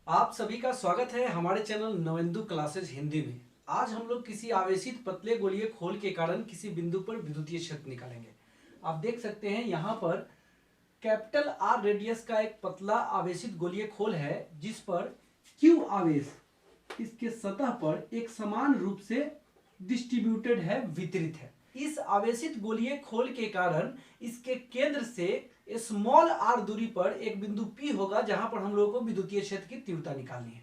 आप सभी का स्वागत है हमारे चैनल नवेंदु क्लासेज हिंदी में। आज हम लोग किसी आवेशित पतले गोलीय खोल के कारण किसी बिंदु पर विद्युतीय क्षेत्र निकालेंगे। आप देख सकते हैं यहाँ पर कैपिटल आर रेडियस का एक पतला आवेशित गोलीय खोल है जिस पर क्यू आवेश इसके सतह पर एक समान रूप से डिस्ट्रीब्यूटेड है, वितरित है। इस आवेशित गोलीय खोल के कारण इसके केंद्र से स्मॉल आर दूरी पर एक बिंदु P होगा जहां पर हम लोगों को विद्युतीय क्षेत्र की तीव्रता निकालनी है।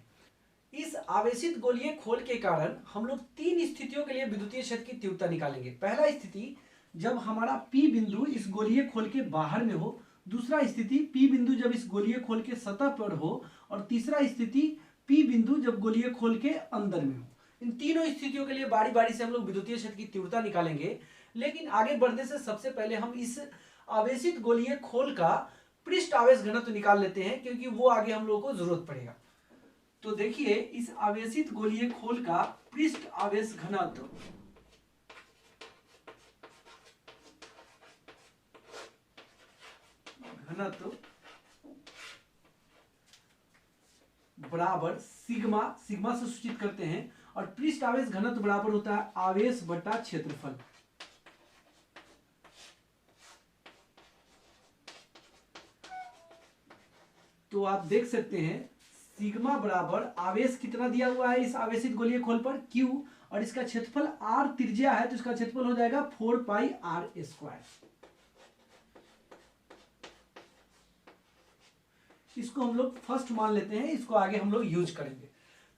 इस आवेशित गोलीय खोल के कारण हम लोग तीन स्थितियों के लिए विद्युतीय क्षेत्र की तीव्रता निकालेंगे। पहला स्थिति जब हमारा P बिंदु इस गोलीय खोल के बाहर में हो, दूसरा स्थिति P बिंदु जब इस गोलीय खोल के सतह पर हो, और तीसरा स्थिति P बिंदु जब गोलीय खोल के अंदर में हो। इन तीनों स्थितियों के लिए बारी बारी से हम लोग विद्युतीय क्षेत्र की तीव्रता निकालेंगे। लेकिन आगे बढ़ने से सबसे पहले हम इस आवेशित गोलीय खोल का पृष्ठ आवेश घनत्व निकाल लेते हैं, क्योंकि वो आगे हम लोगों को जरूरत पड़ेगा। तो देखिए, इस आवेशित गोलीय खोल का पृष्ठ आवेश घनत्व बराबर सिग्मा से सूचित करते हैं, और पृष्ठ आवेश घनत्व बराबर होता है आवेश बटा क्षेत्रफल। तो आप देख सकते हैं सिग्मा बराबर आवेश कितना दिया हुआ है इस आवेशित गोलीय खोल पर Q, और इसका क्षेत्रफल R त्रिज्या है तो इसका क्षेत्रफल हो जाएगा 4πr²। इसको हम लोग फर्स्ट मान लेते हैं, इसको आगे हम लोग यूज करेंगे।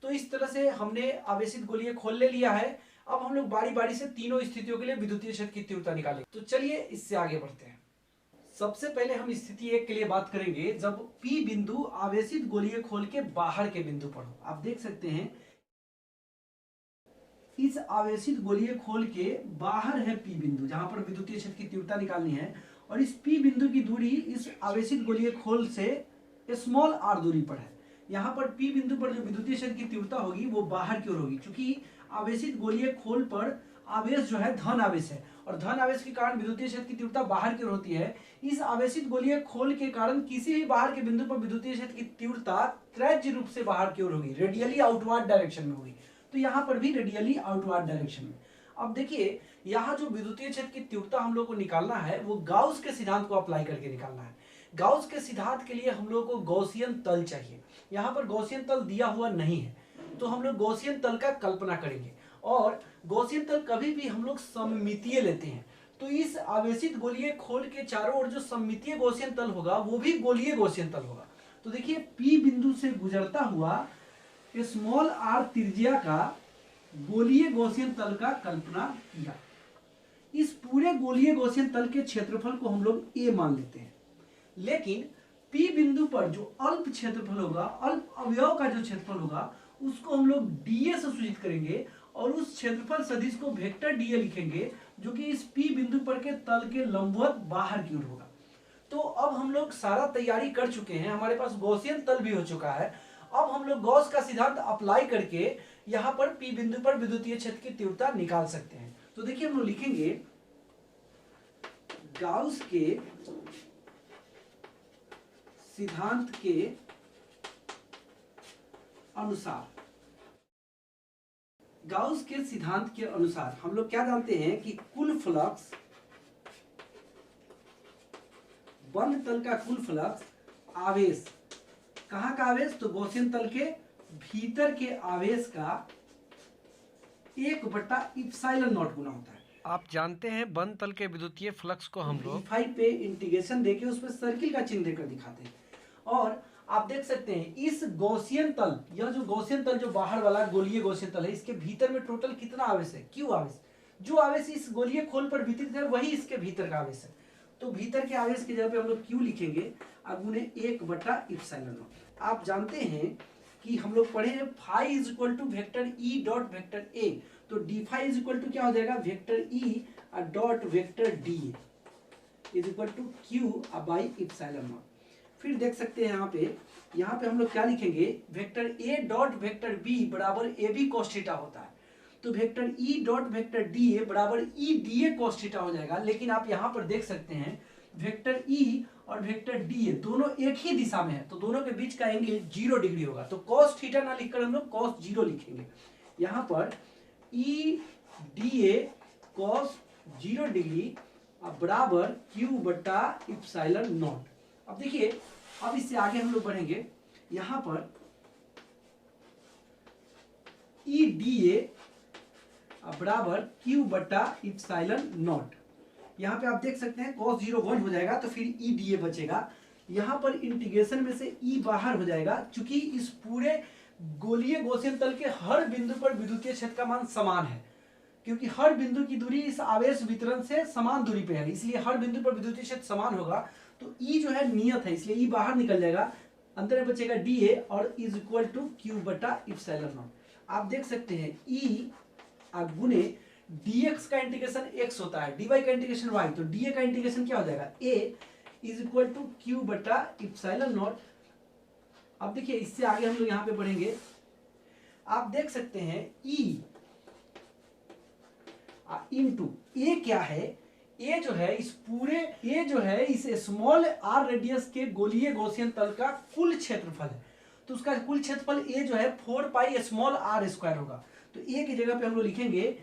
तो इस तरह से हमने आवेशित गोलीय खोल ले लिया है। अब हम लोग बारी बारी से तीनों स्थितियों के लिए विद्युतीय क्षेत्र की तीव्रता निकालेंगे। तो चलिए इससे आगे बढ़ते हैं। सबसे पहले हम स्थिति 1 के लिए बात करेंगे, जब P बिंदु आवेशित गोलीय खोल के बाहर के बिंदु पर हो। आप देख सकते हैं इस आवेशित गोलीय खोल के बाहर है P बिंदु, जहां पर विद्युतीय क्षेत्र की तीव्रता निकालनी है, और इस P बिंदु की दूरी इस आवेशित गोलीय खोल से स्मॉल r दूरी पर है। यहाँ पर P बिंदु पर जो विद्युतीय क्षेत्र की तीव्रता होगी वो बाहर की ओर होगी, क्योंकि आवेशित गोलीय खोल पर आवेश जो है धन आवेश है, और धन आवेश के कारण विद्युतीय क्षेत्र की तीव्रता बाहर की ओर होती है। इस आवेशित गोलीय खोल के कारण किसी भी बाहर के बिंदु पर विद्युतीय क्षेत्र की तीव्रता त्रिज्यीय रूप से बाहर की ओर होगी, रेडियली आउटवर्ड डायरेक्शन में होगी। तो यहाँ पर भी रेडियली आउटवर्ड डायरेक्शन में। अब देखिए, यहाँ जो विद्युतीय क्षेत्र की तीव्रता हम लोग को निकालना है वो गाउस के सिद्धांत को अप्लाई करके निकालना है। गाउस के सिद्धांत के लिए हम लोग को गॉसियन तल चाहिए। यहाँ पर गॉसियन तल दिया हुआ नहीं है, तो हम लोग गॉसियन तल का कल्पना करेंगे, और गॉसियन तल कभी भी हम लोग सममितीय लेते हैं। तो इस आवेशित गोलीय खोल के चारों ओर जो सममितीय गॉसियन तल होगा वो भी गोलीय गॉसियन तल होगा। तो देखिए, P बिंदु से गुजरता हुआ स्मॉल r त्रिज्या का गोलीय गॉसियन तल का कल्पना किया। इस पूरे गोलीय गॉसियन तल के क्षेत्रफल को हम लोग A मान लेते हैं, लेकिन P बिंदु पर जो अल्प क्षेत्रफल होगा, अल्प अवयव का जो क्षेत्रफल होगा, उसको हम लोग dA से सूचित करेंगे, और उस क्षेत्रफल सदिश को वेक्टर dA लिखेंगे, जो कि इस P बिंदु पर के तल के लंबवत बाहर की ओर होगा। तो अब हम लोग सारा तैयारी कर चुके हैं, हमारे पास गॉसियन तल भी हो चुका है। अब हम लोग गॉस का सिद्धांत अप्लाई करके यहाँ पर P बिंदु पर विद्युतीय क्षेत्र की तीव्रता निकाल सकते हैं। तो देखिए, हम लोग लिखेंगे गाउस के सिद्धांत के अनुसार, गाउस के सिद्धांत के अनुसार हम लोग क्या जानते हैं कि कुल फ्लक्स, बंद तल का कुल फ्लक्स, आवेश, कहाँ का आवेश, तो गॉसियन तल के भीतर के आवेश का 1/ε0 गुना होता है। आप जानते हैं बंद तल के विद्युतीय फ्लक्स को हम लोग d पे इंटीग्रेशन देके उस पर सर्किल का चिन्ह देकर दिखाते हैं। और आप देख सकते हैं इस गॉसियन तल, यह जो गॉसियन तल जो बाहर वाला गोलीय गॉसियन तल है, इसके भीतर में टोटल कितना आवेश है, Q आवेश। जो आवेश इस गोलीय खोल पर वितरित है वही इसके भीतर का आवेश है। तो भीतर के आवेश की जगह पे हम लोग Q लिखेंगे गुणे 1/ε0। आप जानते हैं कि हम लोग पढ़े हैं phi is equal to vector E dot vector A, तो d phi is equal to क्या हो जाएगा, vector E dot vector D is equal to Q/ε0। फिर देख सकते हैं यहाँ पे हम लोग क्या लिखेंगे, vector A dot vector B बराबर AB cos थीटा होता है, तो vector E dot vector DA बराबर EDA cos थीटा हो जाएगा। लेकिन आप यहाँ पर देख सकते हैं वेक्टर ई और वेक्टर डी ए दोनों एक ही दिशा में है, तो दोनों के बीच का एंगल 0 डिग्री होगा। तो cos थीटा ना लिखकर हम लोग cos 0 लिखेंगे। यहां पर E D A cos 0 degree बराबर Q बटा इप्सिलॉन नॉट। अब देखिए, अब इससे आगे हम लोग बढ़ेंगे। यहां पर ई डी ए बराबर Q बटा इप्सिलॉन नॉट। यहाँ पे आप देख सकते हैं cos 0 1 हो जाएगा, तो फिर ई डी ए बचेगा। यहाँ पर इंटीग्रेशन में से ई बाहर हो जाएगा, क्योंकि इस पूरे गोलीय गॉसियन तल के हर बिंदु पर विद्युतीय क्षेत्र का मान समान है, क्योंकि हर बिंदु की दूरी इस आवेश वितरण से समान दूरी पे है, इसलिए हर बिंदु पर विद्युतीय क्षेत्र समान होगा। तो ई जो है नियत है, इसलिए ई बाहर निकल जाएगा, अंतर में बचेगा डी ए और इज इक्वल टू Q बटा इप्सिलॉन नॉट। आप देख सकते हैं ई गुने dx का इंटीग्रेशन x होता है, dy का इंटीग्रेशन y, तो dA का इंटीग्रेशन क्या हो जाएगा a is equal to Q बटा इप्सिलॉन नॉट। अब देखिए, इससे आगे हम लोग यहाँ पे बढ़ेंगे। आप देख सकते हैं E इंटू ए क्या है, ए जो है इस पूरे ए जो है इस स्मॉल r रेडियस के गोलीय गॉसियन तल का कुल क्षेत्रफल है, तो उसका कुल क्षेत्रफल ए जो है 4 पाई स्मॉल r स्क्वायर होगा। तो ए की जगह पे हम लोग लिखेंगे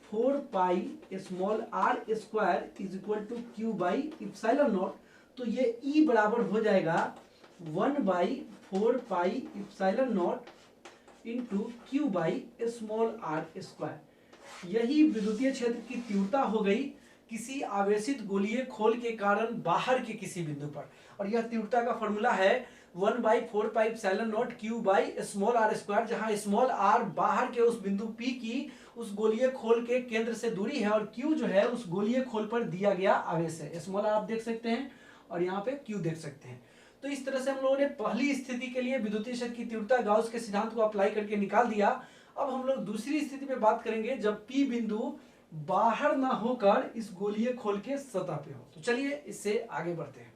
4 pi small r square is equal to Q by epsilon naught. तो ये E बराबर हो जाएगा 1 by 4 pi epsilon naught into Q by small r square. यही विद्युतीय क्षेत्र की तीव्रता हो गई किसी आवेशित गोलीय खोल के कारण बाहर के किसी बिंदु पर, और यह तीव्रता का फॉर्मूला है 1 by 4 pi epsilon not Q by small r square, जहां स्मॉल r बाहर के उस बिंदु P की उस गोलीय खोल के केंद्र से दूरी है, और Q जो है उस गोलीय खोल पर दिया गया आवेश है। स्मॉल r आप देख सकते हैं और यहाँ पे Q देख सकते हैं। तो इस तरह से हम लोगों ने पहली स्थिति के लिए विद्युतीय क्षेत्र की तीव्रता गाउस के सिद्धांत को अप्लाई करके निकाल दिया। अब हम लोग दूसरी स्थिति में बात करेंगे, जब P बिंदु बाहर ना होकर इस गोलीय खोल के सतह पे हो। तो चलिए इससे आगे बढ़ते हैं।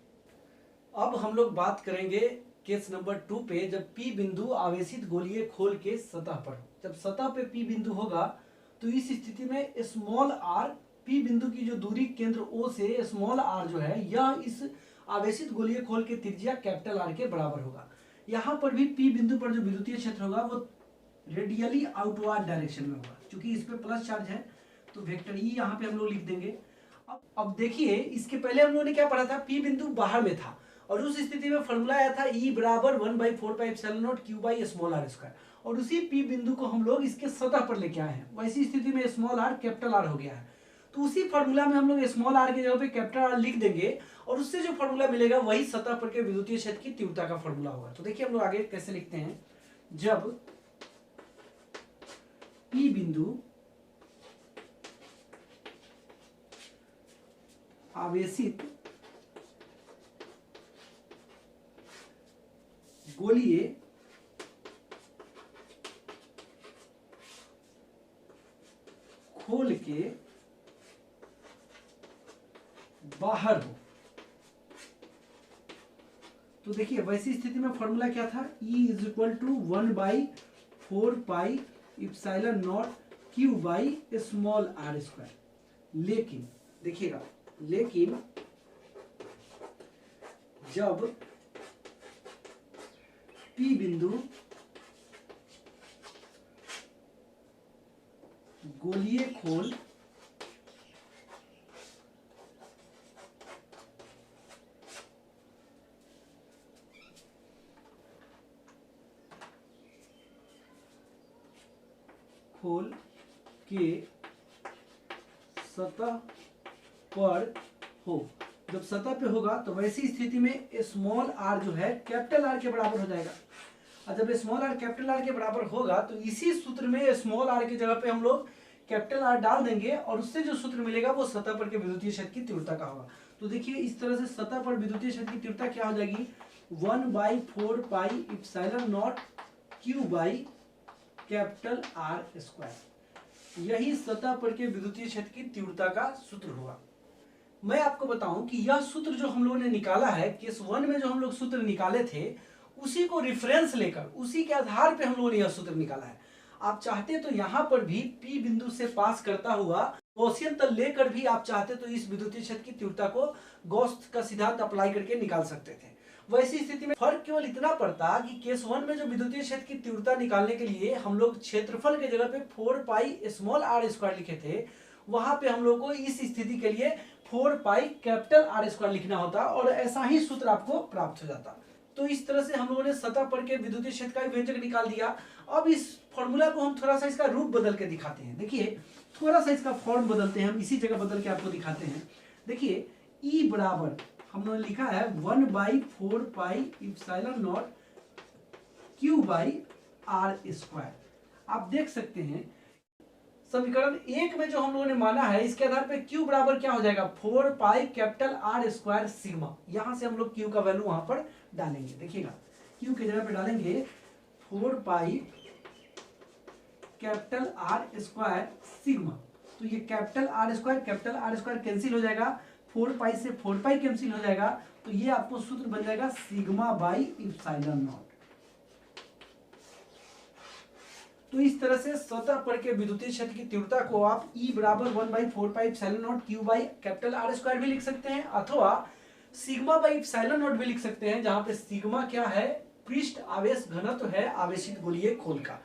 अब हम लोग बात करेंगे केस नंबर 2 पे, जब P बिंदु आवेशित गोलीय खोल के सतह पर हो। जब सतह पे P बिंदु होगा तो इस स्थिति में स्मॉल r, P बिंदु की जो दूरी केंद्र O से स्मॉल r जो है, यह इस आवेशित गोलीय खोल के त्रिज्या कैपिटल R के बराबर होगा। यहाँ पर भी P बिंदु पर जो विद्युतीय क्षेत्र होगा वो रेडियली आउटवर्ड डायरेक्शन में होगा, क्योंकि इस पे प्लस चार्ज है, तो वेक्टर ई यहाँ पे हम लोग लिख देंगे। अब देखिए, इसके पहले हम लोगों ने क्या पढ़ा था, P बिंदु बाहर में था और उस स्थिति में फॉर्मूला आया था E बराबर 1 by 4 pi epsilon not Q by small r square, और उसी P बिंदु को हम लोग इसके सतह पर लेके आए हैं। वैसी स्थिति में स्मॉल r कैपिटल R हो गया है, तो उसी फॉर्मूला में हम लोग स्मॉल r की जगह पे कैपिटल R लिख देंगे, और उससे जो फॉर्मूला मिलेगा वही सतह पर के विद्युतीय क्षेत्र की तीव्रता का फॉर्मूला होगा। तो देखिए हम लोग आगे कैसे लिखते हैं। जब P बिंदु आवेशित गोलीय खोल के बाहर हो, तो देखिए वैसी स्थिति में फॉर्मूला क्या था, E is equal to 1 by 4 pi epsilon not Q by small r square. लेकिन देखिएगा, लेकिन जब P बिंदु गोलीय खोल के सतह पर हो, जब सतह पे होगा तो वैसी स्थिति में स्मॉल r जो है कैपिटल R के बराबर हो जाएगा। और जब स्मॉल r कैपिटल R के बराबर होगा तो इसी सूत्र में स्मॉल r की जगह पे हम लोग कैपिटल R डाल देंगे, और उससे जो सूत्र मिलेगा वो सतह पर के विद्युतीय क्षेत्र की तीव्रता का होगा। तो देखिए इस तरह से सतह पर विद्युतीय क्षेत्र की तीव्रता क्या हो जाएगी, 1 by 4 pi epsilon not Q by capital R square. यही सतह पर के विद्युतीय क्षेत्र की तीव्रता का सूत्र होगा। मैं आपको बताऊं कि यह सूत्र जो हम लोगों ने निकाला है, केस 1 में जो हम लोग सूत्र निकाले थे उसी को रेफरेंस लेकर, उसी के आधार पे हम लोगों ने यह सूत्र निकाला है। आप चाहते तो यहां पर भी P बिंदु से पास करता हुआ गॉसियन तल लेकर भी आप चाहते तो इस विद्युतीय क्षेत्र की तीव्रता को गॉस का सिद्धांत अप्लाई करके निकाल सकते थे। वैसी स्थिति में फर्क केवल इतना पड़ता कि केस 1 में जो विद्युतीय क्षेत्र की तीव्रता निकालने के लिए हम लोग क्षेत्रफल के जगह पे 4 पाई स्मॉल आर स्क्वायर लिखे थे, वहां पे हम लोग को इस स्थिति के लिए 4 पाई कैपिटल आर स्क्वायर लिखना होता और ऐसा ही सूत्र आपको प्राप्त हो जाता। तो इस तरह से हम लोगों ने सतह पर के विद्युतीय क्षेत्र का व्यंजक निकाल दिया। अब इस फॉर्मूला को हम थोड़ा सा इसका रूप बदल के दिखाते हैं। देखिए थोड़ा सा इसका फॉर्म बदलते हैं, हम इसी जगह बदल के आपको दिखाते हैं। देखिए E बराबर हम लोगों ने लिखा है 1/4 pi epsilon not Q by R square. आप देख सकते हैं समीकरण 1 में जो हम लोगों ने माना है, इसके आधार पे Q बराबर क्या हो जाएगा 4 pi capital R square sigma. यहां से हम लोग Q का वैल्यू वहां पर डालेंगे। देखिएगा Q की जगह पे डालेंगे 4 pi capital R square sigma. तो ये कैपिटल आर स्क्वायर कैंसिल हो जाएगा, 4 पाई से 4 पाई कैंसिल हो जाएगा, तो ये आपको सूत्र बन जाएगा सिग्मा बाई इप्सिलॉन नॉट। तो इस तरह से सतह पर के विद्युतीय क्षेत्र की तीव्रता को आप E बराबर 1/4 pi epsilon not Q by capital R square भी लिख सकते हैं, अथवा सिग्मा बाई इप्सिलॉन नॉट भी लिख सकते हैं, जहां पे सिग्मा क्या है पृष्ठ आवेश घनत्व है आवेशित गोलीय खोल का।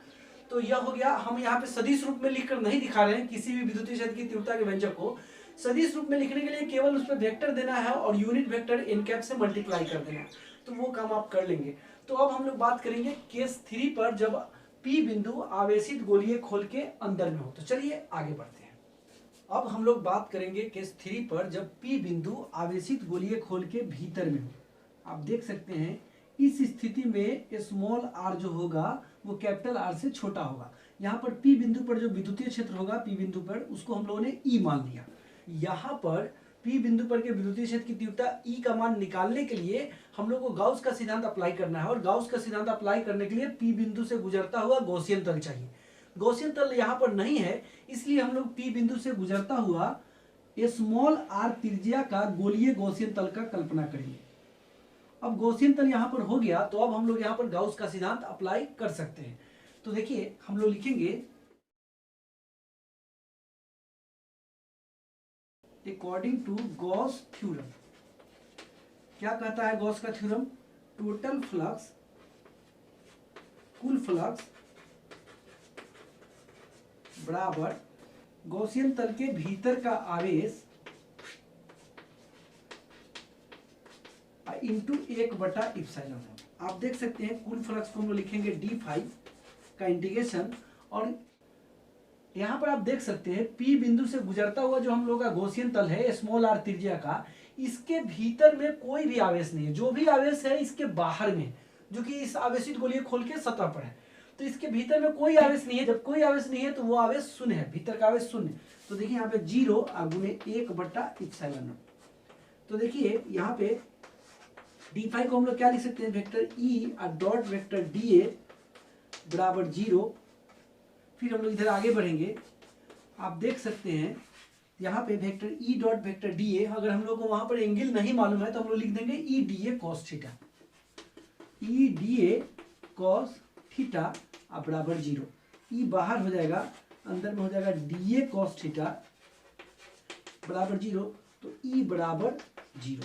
तो यह हो गया। हम यहाँ पे सदिश रूप में लिखकर नहीं दिखा रहे हैं किसी भी विद्युतीय क्षेत्र की तीव्रता के व्यंजक को। सदिश रूप में लिखने के लिए केवल उस पर वेक्टर देना है और यूनिट वेक्टर एन कैप से मल्टीप्लाई कर देना है, तो वो काम आप कर लेंगे। तो अब हम लोग बात करेंगे केस 3 पर, जब P बिंदु आवेशित गोलीय खोल के अंदर में हो। तो चलिए आगे बढ़ते हैं। अब हम लोग बात करेंगे केस 3 पर, जब P बिंदु आवेशित गोलीय खोल के भीतर में हो। आप देख सकते हैं इस स्थिति में स्मॉल r जो होगा वो कैपिटल R से छोटा होगा। यहाँ पर P बिंदु पर जो विद्युतीय क्षेत्र होगा P बिंदु पर, उसको हम लोगों ने E मान लिया। यहाँ पर P बिंदु पर के विद्युतीय क्षेत्र की तीव्रता E का मान निकालने के लिए हम लोग को गाउस का सिद्धांत अप्लाई करना है, और गाउस का सिद्धांत अप्लाई करने के लिए P बिंदु से गुजरता हुआ गॉसियन तल चाहिए। गॉसियन तल यहाँ पर नहीं है, इसलिए हम लोग P बिंदु से गुजरता हुआ स्मॉल r त्रिज्या का गोलीय गॉसियन तल का कल्पना करेंगे। अब गॉसियन तल यहाँ पर हो गया, तो अब हम लोग यहाँ पर गाउस का सिद्धांत अप्लाई कर सकते हैं। तो देखिए हम लोग लिखेंगे अकॉर्डिंग टू गॉस थ्योरम। क्या कहता है गॉस का थ्योरम? टोटल फ्लक्स, कुल फ्लक्स बराबर गॉसियन तल के भीतर का आवेश इंटू 1/ε। आप देख सकते हैं कुल फ्लक्स को हम लोग लिखेंगे d5 का इंटीग्रेशन, और यहां पर आप देख सकते हैं P बिंदु से गुजरता हुआ जो हम लोग का गॉसियन तल है स्मॉल r त्रिज्या का, इसके भीतर में कोई भी आवेश नहीं है। जो भी आवेश है इसके बाहर में, जो कि इस आवेशित गोलीय खोल के सतह पर है, तो इसके भीतर में कोई आवेश नहीं है। जब कोई आवेश नहीं है तो वो आवेश शून्य है, भीतर का आवेश शून्य। तो देखिए यहाँ पे 0 गुने 1/ε। तो देखिए यहाँ पे d5 को हम लोग क्या लिख सकते हैं, वेक्टर E और डॉट वेक्टर dA बराबर 0। फिर हम लोग इधर आगे बढ़ेंगे, आप देख सकते हैं यहाँ पे vector E dot vector dA, अगर हम लोग को वहां पर एंगल नहीं मालूम है तो हम लोग लिख देंगे E dA cos theta, E dA cos theta बराबर 0। E बाहर हो जाएगा, अंदर में हो जाएगा dA cos थीटा बराबर 0, तो E बराबर 0।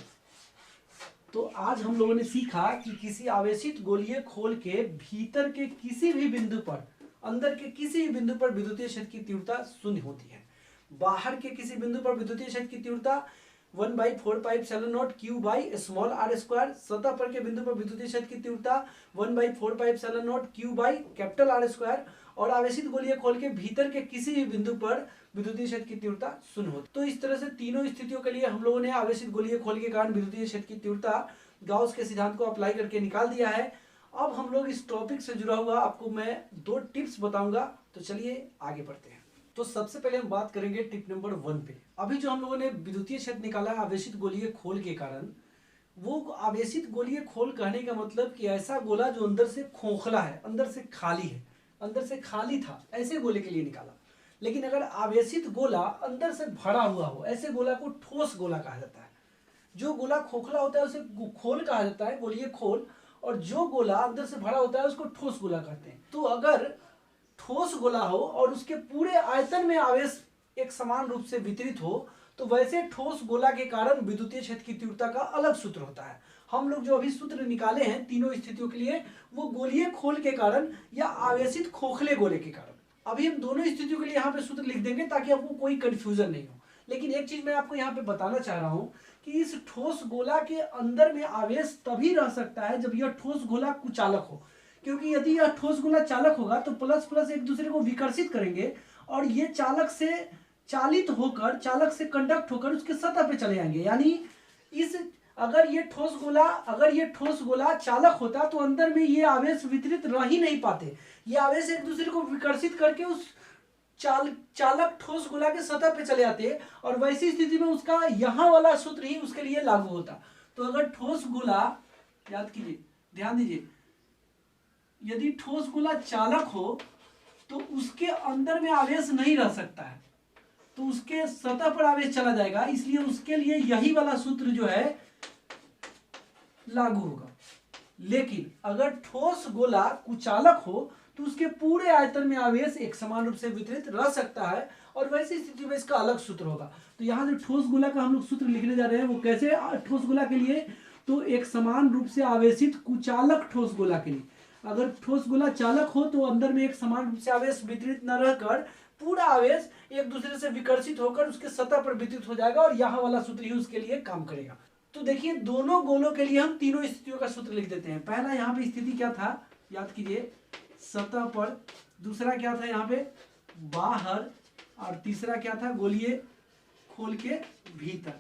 तो आज हम लोगों ने सीखा कि किसी आवेशित गोलीय खोल के भीतर के किसी भी बिंदु पर, अंदर के किसी भी बिंदु पर विद्युतीय क्षेत्र की तीव्रता शून्य होती है। बाहर के किसी बिंदु पर विद्युतीय क्षेत्र की तीव्रता 1/4 pi epsilon not Q by small r square, सतह पर के बिंदु पर विद्युतीय क्षेत्र की तीव्रता 1/4 pi epsilon not Q by capital R square, और आवेशित गोलीय खोल के भीतर के किसी भी बिंदु पर विद्युतीय क्षेत्र की तीव्रता शून्य होती। तो इस तरह से तीनों स्थितियों के लिए हम लोगों ने आवेशित गोलीय खोल के कारण विद्युतीय क्षेत्र की तीव्रता गाउस के सिद्धांत को अप्लाई करके निकाल दिया है। अब हम लोग इस टॉपिक से जुड़ा हुआ आपको मैं 2 टिप्स बताऊंगा, तो चलिए आगे बढ़ते हैं। तो सबसे पहले हम बात करेंगे टिप नंबर 1 पे। अभी जो हम लोगों ने विद्युतीय क्षेत्र निकाला है आवेशित गोलीय खोल के कारण, वो आवेशित गोलीय खोल कहने का मतलब कि ऐसा गोला जो अंदर से खोखला है, अंदर से खाली है, अंदर से खाली था, ऐसे गोले के लिए निकाला। लेकिन अगर आवेशित गोला अंदर से भरा हुआ हो, ऐसे गोला को ठोस गोला कहा जाता है। जो गोला खोखला होता है उसे खोल कहा जाता है, गोलीय खोल, और जो गोला अंदर से भरा होता है उसको ठोस गोला कहते हैं। तो अगर ठोस गोला हो और उसके पूरे आयतन में आवेश एक समान रूप से वितरित हो, तो वैसे ठोस गोला के कारण विद्युतीय क्षेत्र की तीव्रता का अलग सूत्र होता है। हम लोग जो अभी सूत्र निकाले हैं तीनों स्थितियों के लिए, वो गोलीय खोल के कारण या आवेशित खोखले गोले के कारण। अभी हम दोनों स्थितियों के लिए यहाँ पे सूत्र लिख देंगे ताकि आपको कोई कंफ्यूजन नहीं हो। लेकिन एक चीज मैं आपको यहाँ पे बताना चाह रहा हूँ कि इस ठोस गोला के अंदर में आवेश तभी रह सकता है जब यह ठोस गोला कुचालक हो, क्योंकि यदि यह ठोस गोला चालक होगा तो प्लस प्लस एक दूसरे को विकर्षित करेंगे और ये चालक से चालित होकर, चालक से कंडक्ट होकर उसके सतह पे चले जाएंगे। यानी इस अगर ये ठोस गोला चालक होता तो अंदर में ये आवेश वितरित रह ही नहीं पाते, ये आवेश एक दूसरे को विकर्षित करके उस चालक ठोस गोला के सतह पे चले जाते और वैसी स्थिति में उसका यहाँ वाला सूत्र ही उसके लिए लागू होता। तो अगर ठोस गोला, याद कीजिए, ध्यान दीजिए, यदि ठोस गोला चालक हो तो उसके अंदर में आवेश नहीं रह सकता है, तो उसके सतह पर आवेश चला जाएगा, इसलिए उसके लिए यही वाला सूत्र जो है लागू होगा। लेकिन अगर ठोस गोला कुचालक हो तो उसके पूरे आयतन में आवेश एक समान रूप से वितरित रह सकता है और वैसी स्थिति में इसका अलग सूत्र होगा। तो यहाँ जो ठोस गोला का हम लोग सूत्र लिखने जा रहे हैं वो कैसे, ठोस गोला के लिए तो एक समान रूप से आवेशित कुचालक ठोस गोला के लिए, अगर ठोस गोला चालक हो तो अंदर में एक समान रूप से आवेश वितरित न रहकर पूरा आवेश एक दूसरे से विकर्षित होकर उसके सतह पर वितरित हो जाएगा और यहाँ वाला सूत्र ही उसके लिए काम करेगा। तो देखिए दोनों गोलों के लिए हम तीनों स्थितियों का सूत्र लिख देते हैं। पहला यहाँ पे स्थिति क्या था, याद कीजिए, सतह पर, दूसरा क्या था यहाँ पे बाहर, और तीसरा क्या था गोलीय खोल के भीतर।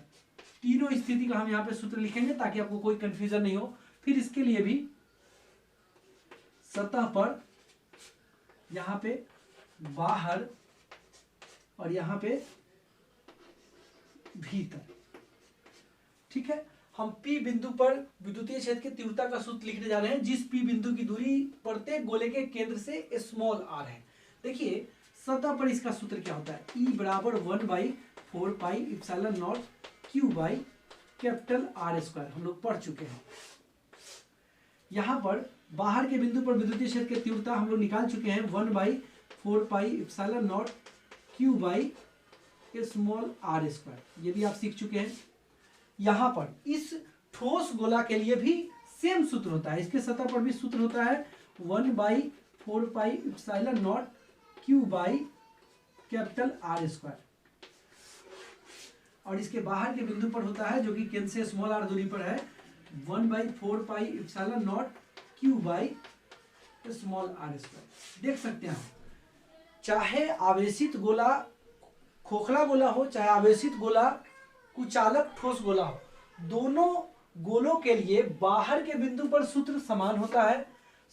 तीनों स्थिति का हम यहाँ पे सूत्र लिखेंगे ताकि आपको कोई कंफ्यूजन नहीं हो। फिर इसके लिए भी सतह पर, यहाँ पे बाहर और यहाँ पे भीतर, ठीक है। हम P बिंदु पर विद्युतीय क्षेत्र की तीव्रता का सूत्र लिखने जा रहे हैं, जिस P बिंदु की दूरी प्रत्येक गोले के केंद्र से स्मॉल r है। देखिए सतह पर इसका सूत्र क्या होता है, E बराबर 1/4πε0 Q by capital R square, हम लोग पढ़ चुके हैं। यहाँ पर बाहर के बिंदु पर विद्युतीय क्षेत्र की तीव्रता हम लोग निकाल चुके हैं 1/4πε0 Q by small R square, ये भी आप सीख चुके हैं। यहाँ पर इस ठोस गोला के लिए भी सेम सूत्र होता है, इसके सतह पर भी सूत्र होता है 1/4πε0 Q by capital R square, और इसके बाहर के बिंदु पर होता है जो कि केंद्र से स्मॉल r दूरी पर है 1/4πε0 Q by small r square. देख सकते हैं चाहे आवेशित गोला खोखला गोला हो, चाहे आवेशित गोला कुचालक ठोस गोला हो, दोनों गोलों के लिए बाहर के बिंदु पर सूत्र समान होता है,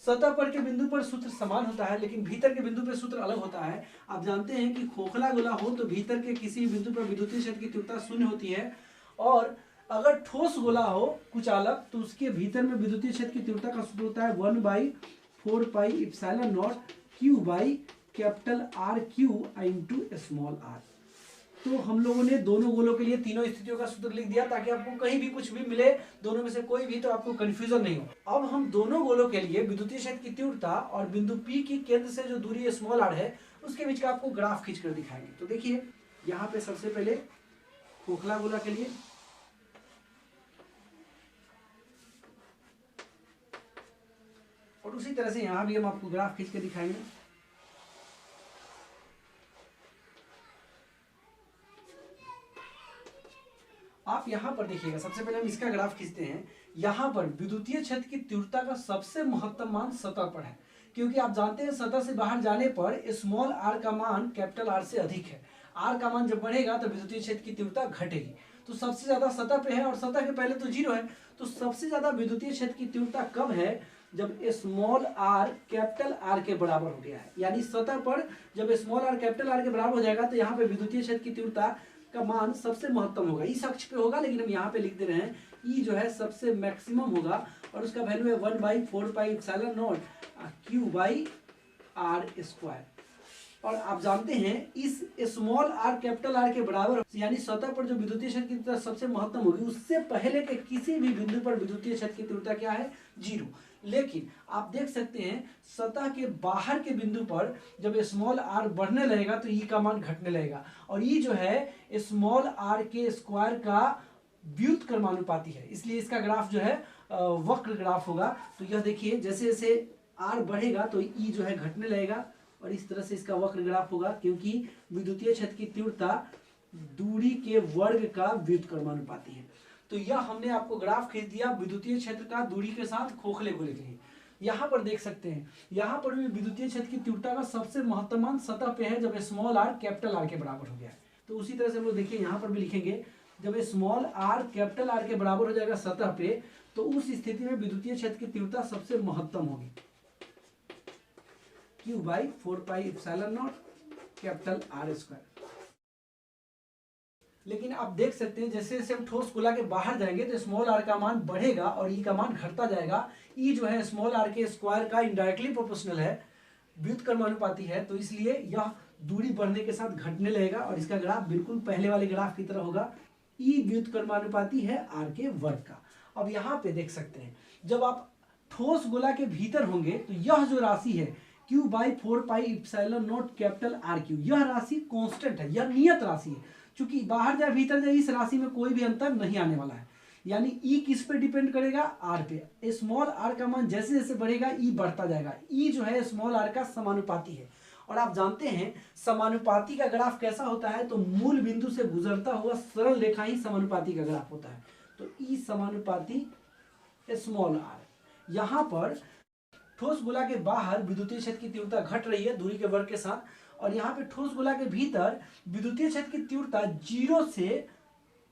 सतह पर के बिंदु पर सूत्र समान होता है, लेकिन भीतर के बिंदु पर सूत्र अलग होता है। आप जानते हैं कि खोखला गोला हो तो भीतर के किसी बिंदु पर विद्युतीय क्षेत्र की तीव्रता शून्य होती है, और अगर ठोस गोला हो कुचालक तो उसके भीतर में विद्युतीय क्षेत्र की तीव्रता का सूत्र होता है 1/4πε0 Q by capital R Q into small r। तो हम लोगों ने दोनों गोलों के लिए तीनों स्थितियों का सूत्र लिख दिया ताकि आपको कहीं भी कुछ भी मिले दोनों में से कोई भी तो आपको कंफ्यूजन नहीं हो। अब हम दोनों गोलों के लिए विद्युतीय क्षेत्र की तीव्रता और बिंदु P की केंद्र से जो दूरी स्मॉल r है उसके बीच का आपको ग्राफ खींचकर दिखाएंगे। तो देखिए यहाँ पे सबसे पहले खोखला गोला के लिए और उसी तरह से यहाँ भी हम आपको ग्राफ खींच के दिखाएंगे। आप यहाँ पर देखिएगा, सबसे पहले हम इसका ग्राफ खींचते हैं। यहाँ पर विद्युतीय क्षेत्र की तीव्रता का सबसे महत्तम मान सतह पर है, क्योंकि आप जानते हैं सतह से बाहर जाने पर स्मॉल r का मान कैपिटल R से अधिक है। r का मान जब बढ़ेगा तो विद्युतीय क्षेत्र की तीव्रता घटेगी। तो सबसे ज्यादा सतह पे है और सतह के पहले तो 0 है, तो सबसे ज्यादा विद्युतीय क्षेत्र की तीव्रता कब है, जब स्मॉल r कैपिटल R के बराबर हो गया है। यानी सतह पर जब स्मॉल r कैपिटल R के बराबर हो जाएगा तो यहाँ पे विद्युतीय क्षेत्र की तीव्रता का मान सबसे महत्तम होगा, इस अक्ष पे होगा, लेकिन हम यहाँ पे लिख दे रहे हैं E जो है सबसे मैक्सिमम होगा और उसका वैल्यू है 1/4πε0 Q बाई R स्क्वायर। और आप जानते हैं इस स्मॉल आर कैपिटल आर के बराबर, यानी सतह पर जो विद्युतीय क्षेत्र की तीव्रता सबसे महत्तम होगी, उससे पहले के किसी भी बिंदु पर विद्युतीय क्षेत्र की तीव्रता क्या है? 0। लेकिन आप देख सकते हैं सतह के बाहर के बिंदु पर जब स्मॉल आर बढ़ने लगेगा तो ई का मान घटने लगेगा, और ई जो है स्मॉल आर के स्क्वायर का व्युत्क्रमानुपाती है, इसलिए इसका ग्राफ जो है वक्र ग्राफ होगा। तो यह देखिए जैसे जैसे आर बढ़ेगा तो ई जो है घटने लगेगा, और इस तरह से इसका वक्र ग्राफ होगा, क्योंकि विद्युतीय क्षेत्र की तीव्रता दूरी के वर्ग का व्युत्क्रमानुपाती है। तो यह हमने आपको ग्राफ खींच दिया विद्युतीय क्षेत्र का दूरी के साथ खोखले गोले के लिए। यहाँ पर देख सकते हैं, यहाँ पर भी विद्युतीय क्षेत्र की तीव्रता का सबसे महत्तम मान सतह पे है जब स्मॉल आर कैपिटल आर के बराबर हो गया है। तो उसी तरह से हम लोग देखिए यहाँ पर भी लिखेंगे, जब स्मॉल आर कैपिटल आर के बराबर हो जाएगा सतह पे, तो उस स्थिति में विद्युतीय क्षेत्र की तीव्रता सबसे महत्तम होगी, Q/4πε0 कैपिटल आर स्क्वायर। लेकिन आप देख सकते हैं जैसे जैसे हम ठोस गोला के बाहर जाएंगे तो स्मॉल आर का मान बढ़ेगा और ई का मान घटता जाएगा। ई जो है स्मॉल आर के स्क्वायर का इनडायरेक्टली प्रोपोर्शनल है, व्युत्क्रमानुपाती है, तो इसलिए यह दूरी बढ़ने के साथ घटने लगेगा और इसका ग्राफ बिल्कुल पहले वाले ग्राफ की तरह होगा। ई व्युत्क्रमानुपाती है आर के वर्ग का। अब यहाँ पे देख सकते हैं जब आप ठोस गोला के भीतर होंगे तो यह जो राशि है Q/4πε0 कैपिटल आर क्यू, यह राशि कांस्टेंट है, यह नियत राशि है। चूंकि बाहर जाए भीतर जाए इस राशि में कोई भी अंतर नहीं आने वाला है, यानी ई किस पे डिपेंड करेगा? आर पे। स्मॉल आर का मान जैसे जैसे बढ़ेगा ई बढ़ता जाएगा। ई जो है स्मॉल आर का समानुपाती है, और आप जानते हैं समानुपाती का ग्राफ कैसा होता है? तो मूल बिंदु से गुजरता हुआ सरल रेखा ही समानुपाती का ग्राफ होता है। तो ई समानुपाती स्मॉल आर। यहाँ पर ठोस गोला के बाहर विद्युतीय क्षेत्र की तीव्रता घट रही है दूरी के वर्ग के साथ, और यहाँ पे ठोस गोला के भीतर विद्युतीय क्षेत्र की तीव्रता 0 से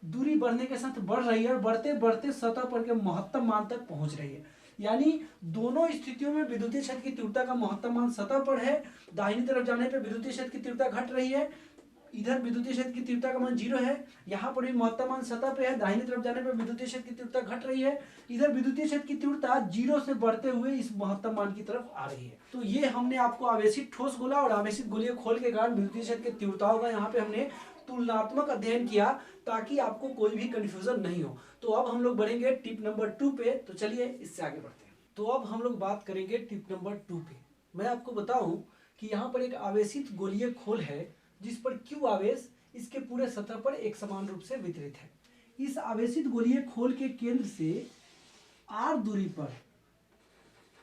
दूरी बढ़ने के साथ बढ़ रही है, और बढ़ते बढ़ते सतह पर के महत्तम मान तक पहुंच रही है। यानी दोनों स्थितियों में विद्युतीय क्षेत्र की तीव्रता का महत्तम मान सतह पर है, दाहिनी तरफ जाने पर विद्युतीय क्षेत्र की तीव्रता घट रही है, इधर विद्युतीय क्षेत्र की तीव्रता का मान 0 है, यहाँ पर भी महत्तम मान सतह पे है, दाहिनी तरफ जाने पर विद्युतीय क्षेत्र की तीव्रता घट रही है, इधर विद्युतीय क्षेत्र की तीव्रता 0 से बढ़ते हुए इस महत्तम मान की तरफ आ रही है। तो ये हमने आपको आवेशित ठोस गोला और आवेशित गोलीय खोल के कारण विद्युतीय क्षेत्र की तीव्रताओं का यहाँ पे हमने तुलनात्मक अध्ययन किया ताकि आपको कोई भी कंफ्यूजन नहीं हो। तो अब हम लोग बढ़ेंगे टिप नंबर 2 पे। तो चलिए इससे आगे बढ़ते हैं। तो अब हम लोग बात करेंगे टिप नंबर 2 पे। मैं आपको बताऊं कि यहाँ पर एक आवेशित गोलीय खोल है जिस पर Q आवेश इसके पूरे सतह पर एक समान रूप से वितरित है। इस आवेशित गोलीय खोल के केंद्र से r दूरी पर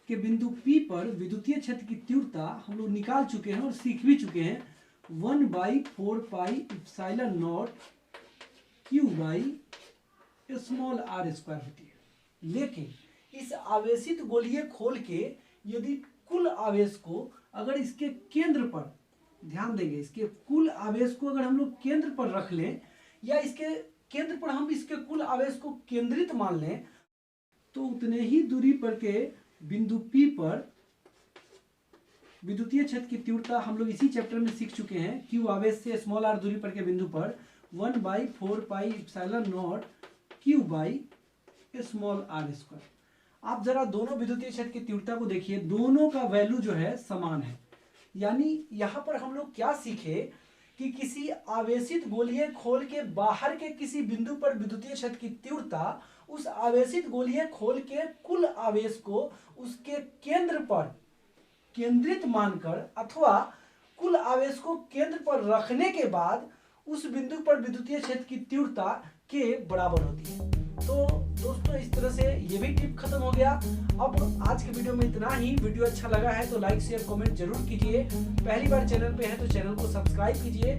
के बिंदु P पर विद्युतीय क्षेत्र की तीव्रता हम लोग निकाल चुके हैं और सीख भी चुके हैं 1/4πε0 Q/r स्क्वायर होती है। लेकिन इस आवेशित गोलीय खोल के यदि कुल आवेश को अगर इसके केंद्र पर, ध्यान देंगे, इसके कुल आवेश को अगर हम लोग केंद्र पर रख लें, या इसके केंद्र पर हम इसके कुल आवेश को केंद्रित मान लें, तो उतने ही दूरी पर के बिंदु P पर विद्युतीय क्षेत्र की तीव्रता हम लोग इसी चैप्टर में सीख चुके हैं। Q आवेश से स्मॉल r दूरी पर के बिंदु पर 1/4πε0 Q/r स्क्वायर। आप जरा दोनों विद्युतीय क्षेत्र की तीव्रता को देखिए, दोनों का वैल्यू जो है समान है। यानी यहाँ पर हम लोग क्या सीखे कि किसी आवेशित गोलीय खोल के बाहर के किसी बिंदु पर विद्युतीय क्षेत्र की तीव्रता उस आवेशित गोलीय खोल के कुल आवेश को उसके केंद्र पर केंद्रित मानकर अथवा कुल आवेश को केंद्र पर रखने के बाद उस बिंदु पर विद्युतीय क्षेत्र की तीव्रता के बराबर होती है। तो दोस्तों इस तरह से ये भी टिप खत्म हो गया। अब आज के वीडियो में इतना ही। वीडियो अच्छा लगा है तो लाइक शेयर कमेंट जरूर कीजिए। पहली बार चैनल पे है तो चैनल को सब्सक्राइब कीजिए।